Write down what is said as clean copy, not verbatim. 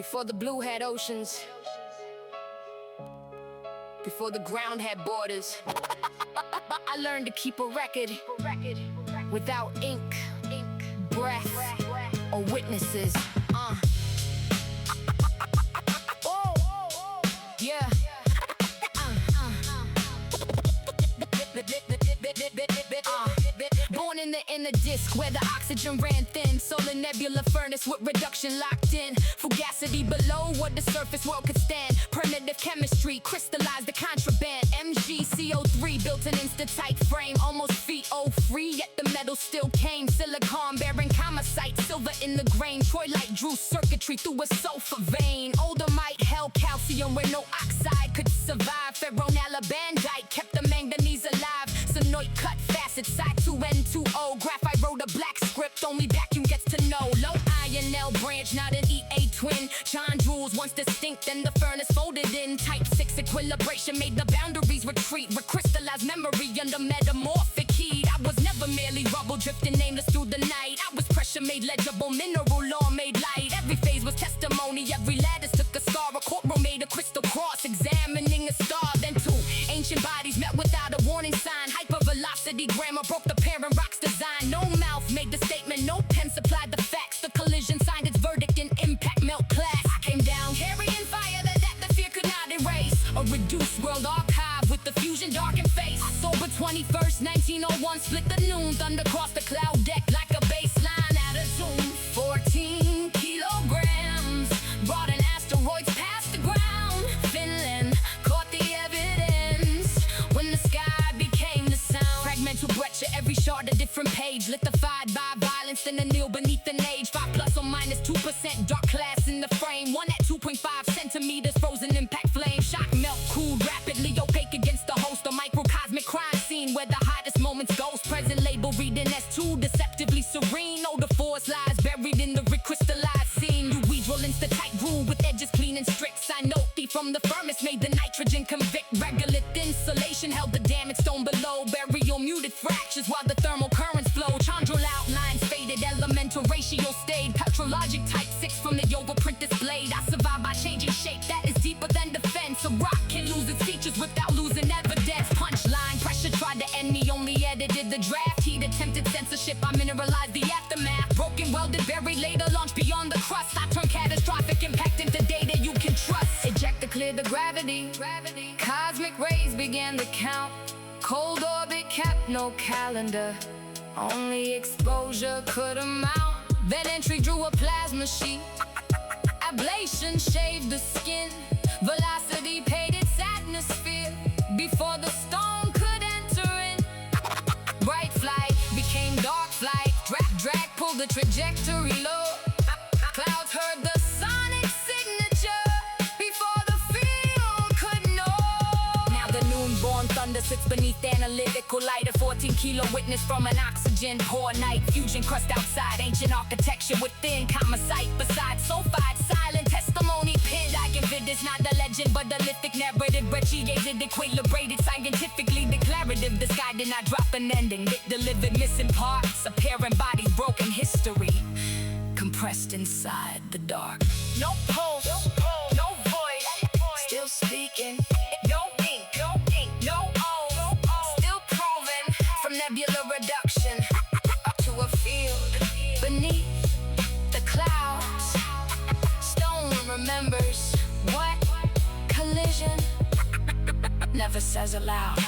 Before the blue had oceans, before the ground had borders, I learned to keep a record without ink, breath, or witnesses. Yeah. Born in the inner disk where the oxygen ran thin, solar nebula furnace with reduction locked in, fugacity below what the surface world could stand, primitive chemistry crystallized the contraband, MgCO3 built an Enstatite frame, almost feet-o free, yet the metal still came, silicon bearing comosite, silver in the grain, troilite drew circuitry through a sulfur vein, oldamite held calcium where no oxide could survive, ferronalabandite kept the manganese alive, Stony cut facets, side 2N2O, graphite wrote a black script, only vacuum gets to know, low iron L branch, not an EA twin, Chondrites once distinct, then the furnace folded in, type 6 equilibration made the boundaries retreat, recrystallized memory under metamorphic heat, I was never merely rubble drifting nameless through the night, I was pressure made legible, mineral law made light, every phase was testimony, every lattice took a scar, a courtroom made a crystal cross, examining a star, then two ancient bodies met without a warning sign, hypervelocity grammar broke the parent rock's design, no mouth made the statement, no pen supplied the facts, the collision signed its verdict in impact melt class, I came down carrying fire that the fear could not erase, a reduced world archive with the fusion darkened face, October 21st, 1901, split the noon, thunder crossed the cloud deck like a baseline at a zoom, 14 kilograms, brought an asteroids past the ground, Finland caught the evidence, when the sky became the sound, fragmental breccia, every shard a different page, lithified by violence in the kneel beneath an age, 5 plus or minus 2%, dark class in the frame, 1 at 2.5 centimeters, frozen impact flame, shock melt, cooled rapidly, opaque against the host, a microcosmic crime scene, where the hottest moments ghost, present label reading S2, deceptively serene, oh the force lies buried in the recrystallized scene, Uedral Enstatite rule with edges clean and strict, Synopti from the furnace made the nitrogen convict, regolith insulation held the damaged stone below, burial muted fractures while the thermal currents flow, Chondrite outlines faded, elemental ratio stayed, petrologic type 6 from the yoga print displayed, I survived by changing shape, that is deeper than defense, a rock can lose its features without losing evidence, punchline, pressure tried to end me, only edited the draft, heat attempted censorship, I mineralized the aftermath, broken, welded, buried, later launched beyond the crust, I turn catastrophic impact into data you can trust, eject to clear the gravity, cosmic rays began to count, cold orbit kept no calendar, only exposure could amount, then entry drew a plasma sheet, ablation shaved the skin, velocity paid its atmosphere, before the stone could enter in, bright flight became dark flight, drag pulled the trajectory low, clouds heard the sonic signature, before the field could know, now the noon-born thunder sits beneath analytical light, a 14-kilo witness from an oxygen poor night, fusion crust outside, ancient architecture within, comosite beside sulfide, silent testimony pinned, I can Hvittis, not the legend but the lithic narrative, brecciated, equilibrated, scientifically declarative, the sky did not drop an ending, it delivered missing parts, apparent body, broken history, compressed inside the dark, no pulse, no voice, still speaking, no ink, no O, still proven, from nebula reduction, up to a field, beneath the clouds, stone remembers what collision never says aloud.